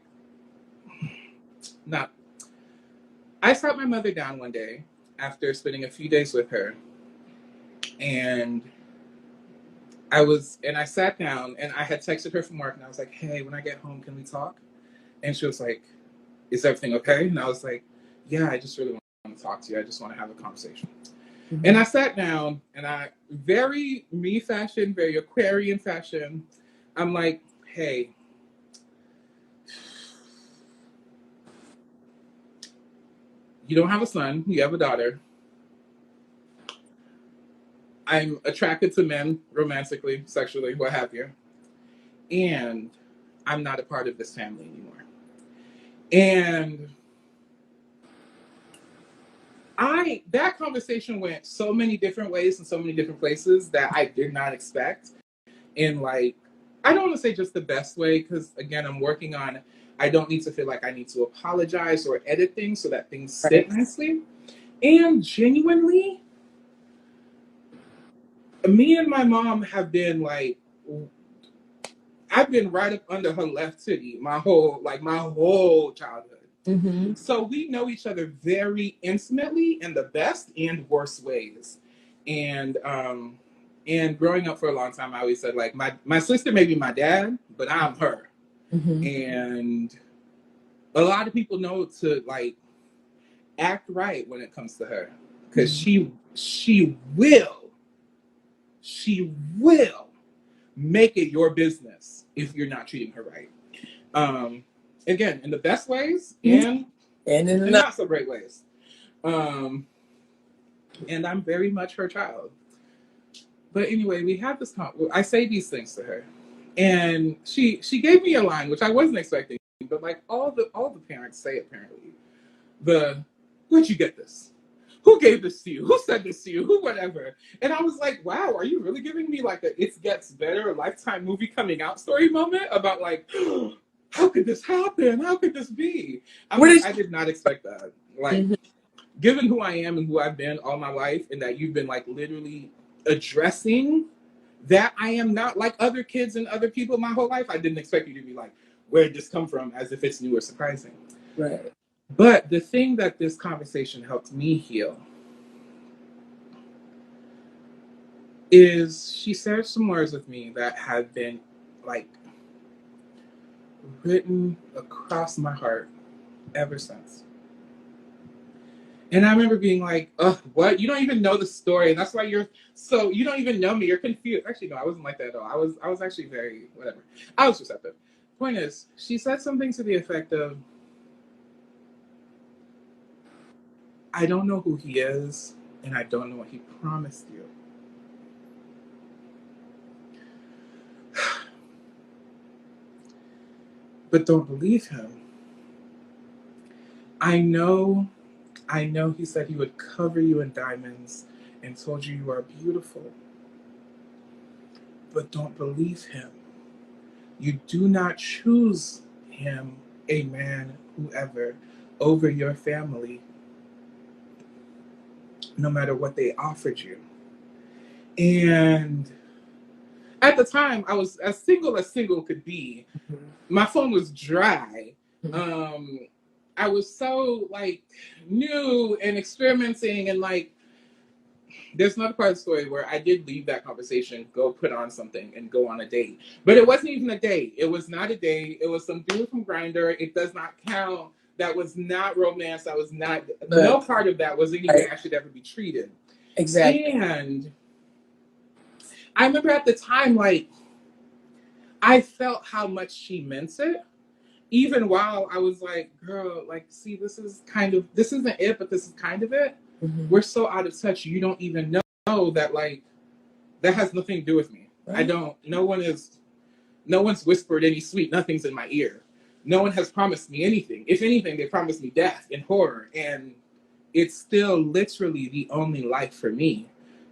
I sat my mother down one day after spending a few days with her, and I sat down, and I had texted her from work, and I was like, hey, when I get home, can we talk? And she was like, is everything okay? And I was like, yeah, I just really want to talk to you. I just want to have a conversation. Mm-hmm. And I sat down, and very me fashion, very Aquarian fashion, I'm like, hey, you don't have a son, you have a daughter. I'm attracted to men romantically, sexually, what have you. And I'm not a part of this family anymore. And that conversation went so many different ways and so many different places that I did not expect. In like, I don't want to say just the best way, because again, I'm working on, I don't need to feel like I need to apologize or edit things so that things sit nicely. And genuinely, me and my mom have been like, I've been right up under her left titty my whole childhood. Mm-hmm. So we know each other very intimately in the best and worst ways. And growing up for a long time, I always said, like, my sister may be my dad, but I'm her. Mm-hmm. And a lot of people know to, like, act right when it comes to her. Because mm-hmm. she will make it your business if you're not treating her right. Again, in the best ways and in the not so great ways. And I'm very much her child. But anyway, we have this I say these things to her. And she gave me a line, which I wasn't expecting, but like all the parents say apparently. Where'd you get this? Who gave this to you? Who said this to you? Who whatever? And I was like, wow, are you really giving me like a It Gets Better, a Lifetime movie coming out story moment about like, how could this happen? How could this be? I did not expect that. Like, mm-hmm. Given who I am and who I've been all my life, and that you've been like literally addressing that I am not like other kids and other people my whole life, I didn't expect you to be like, where did this come from? As if it's new or surprising. Right. But the thing that this conversation helped me heal, is she shared some words with me that have been like written across my heart ever since. And I remember being like, "Ugh, what? You don't even know the story, and that's why you don't even know me. You're confused." Actually, no, I wasn't like that at all. I was actually very whatever. I was receptive. Point is, she said something to the effect of, "I don't know who he is, and I don't know what he promised you." But don't believe him. I know he said he would cover you in diamonds and told you are beautiful. But don't believe him. You do not choose him, a man, whoever, over your family, no matter what they offered you. And at the time, I was as single could be. Mm-hmm. My phone was dry. Mm-hmm. I was so like new and experimenting, and like there's another part of the story where I did leave that conversation, go put on something, and go on a date. But it wasn't even a date. It was not a date. It was some dude from Grindr. It does not count. That was not romance. That was not, no part of that was any way I should ever be treated. Exactly. And I remember at the time, like, I felt how much she meant it. Even while I was like, girl, like, see, this isn't it, but this is kind of it. Mm-hmm. We're so out of touch. You don't even know that, like, that has nothing to do with me. Right. No one's whispered any sweet nothings in my ear. No one has promised me anything. If anything, they promised me death and horror. And it's still literally the only life for me.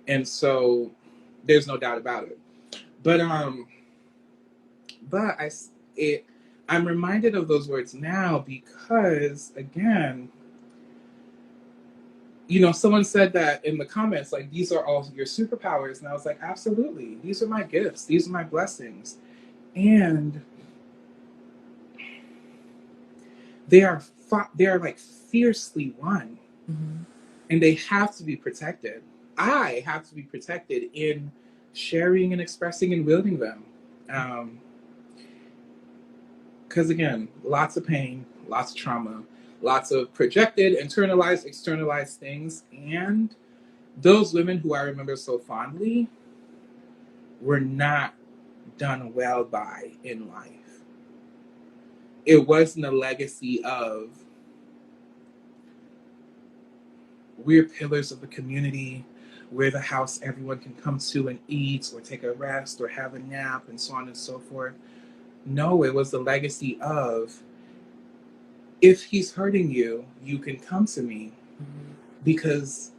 And so there's no doubt about it. But I'm reminded of those words now because, again, someone said that in the comments, like, these are all your superpowers. And I was like, absolutely. These are my gifts. These are my blessings. And they are like fiercely one. Mm-hmm. And they have to be protected. I have to be protected in sharing and expressing and wielding them. Because again, lots of pain, lots of trauma, lots of projected, internalized, externalized things. And those women who I remember so fondly were not done well by in life. It wasn't a legacy of, we're pillars of the community, we're the house everyone can come to and eat or take a rest or have a nap and so on and so forth. No, it was the legacy of, if he's hurting you, you can come to me. Mm-hmm. Because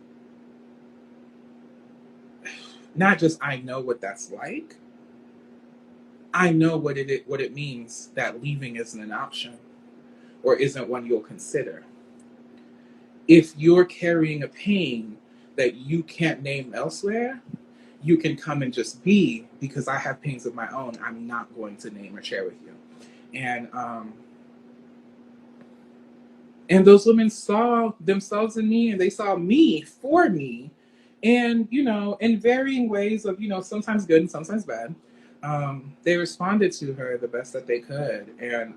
not just I know what that's like, I know what it means that leaving isn't an option or isn't one you'll consider. If you're carrying a pain that you can't name elsewhere, you can come and just be, because I have pains of my own I'm not going to name or share with you. And those women saw themselves in me, and they saw me for me. And, in varying ways of, sometimes good and sometimes bad, they responded to her the best that they could. And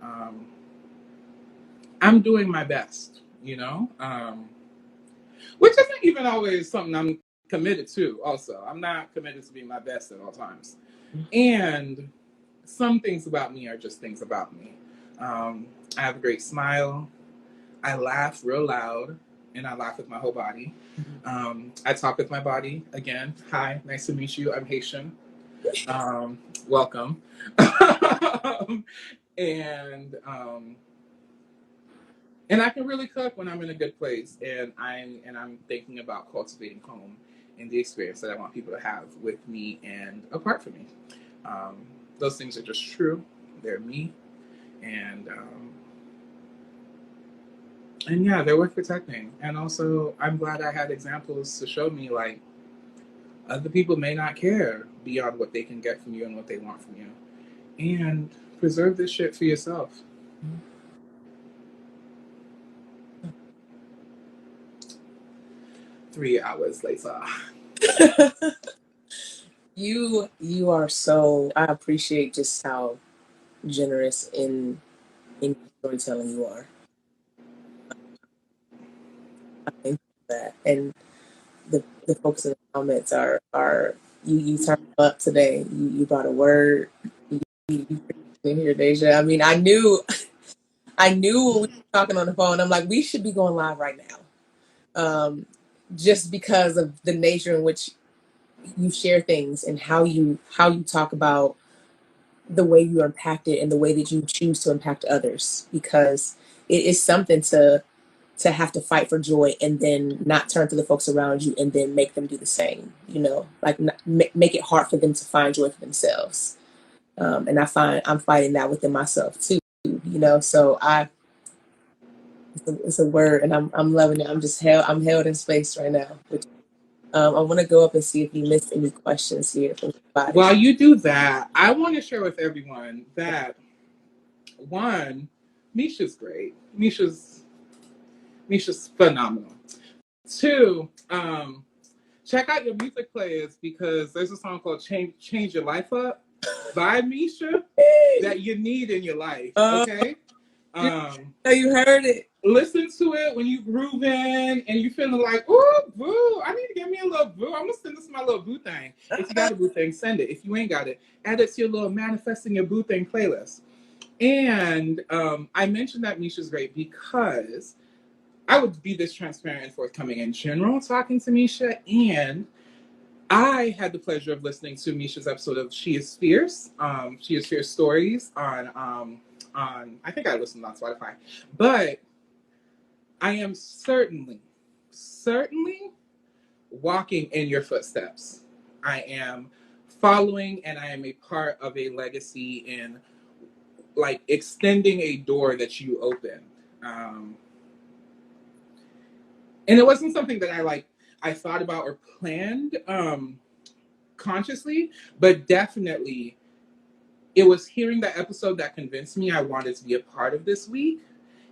I'm doing my best, which isn't even always something I'm committed to also. I'm not committed to being my best at all times. And some things about me are just things about me. I have a great smile. I laugh real loud, and I laugh with my whole body. I talk with my body. Again, hi, nice to meet you. I'm Haitian. Welcome. And I can really cook when I'm in a good place, and I'm thinking about cultivating home and the experience that I want people to have with me and apart from me. Those things are just true. They're me, and yeah, they're worth protecting. And also, I'm glad I had examples to show me, like, other people may not care beyond what they can get from you and what they want from you. And preserve this shit for yourself. 3 hours later. You are so, I appreciate just how generous in storytelling you are. I think that, and the folks in the comments are you turned up today. You brought a word. You in here, Deja. I mean, I knew when we were talking on the phone. I'm like, we should be going live right now, just because of the nature in which you share things and how you talk about the way you impact it and the way that you choose to impact others, because it is something to have to fight for joy and then not turn to the folks around you and then make them do the same, like make it hard for them to find joy for themselves. And I find I'm fighting that within myself too, so it's a word, and I'm loving it. I'm held in space right now. I want to go up and see if you missed any questions here from anybody. While you do that, I want to share with everyone that, one, Meysha's great. Meysha's phenomenal. Two, check out your music players, because there's a song called Change Your Life Up by Meysha that you need in your life. Okay? You heard it. Listen to it when you grooving and you feeling like, ooh, boo, I need to get me a little boo. I'm gonna send this to my little boo thing. If you got a boo thing, send it. If you ain't got it, add it to your little manifesting your boo thing playlist. And I mentioned that Meysha's great because I would be this transparent and forthcoming in general talking to Meysha, and I had the pleasure of listening to Meysha's episode of She Is Fierce. She Is Fierce Stories on I think I listened on Spotify, but I am certainly walking in your footsteps. I am following, and I am a part of a legacy in like extending a door that you open. And it wasn't something that I thought about or planned consciously, but definitely it was hearing that episode that convinced me I wanted to be a part of this week.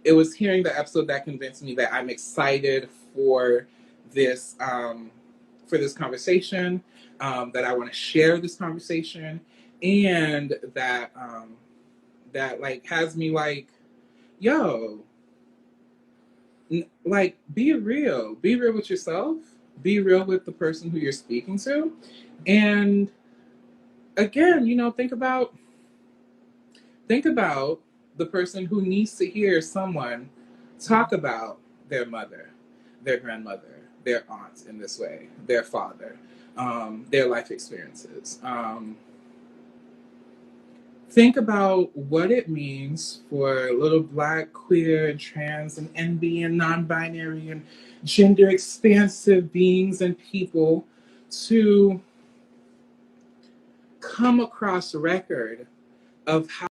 It was hearing the episode that convinced me that I'm excited for this conversation, that I want to share this conversation, and that that like has me like, yo, like be real with yourself, be real with the person who you're speaking to, and again, think about the person who needs to hear someone talk about their mother, their grandmother, their aunt in this way, their father, their life experiences. Think about what it means for little Black, queer, and trans, and NB, and non-binary, and gender expansive beings and people to come across record of how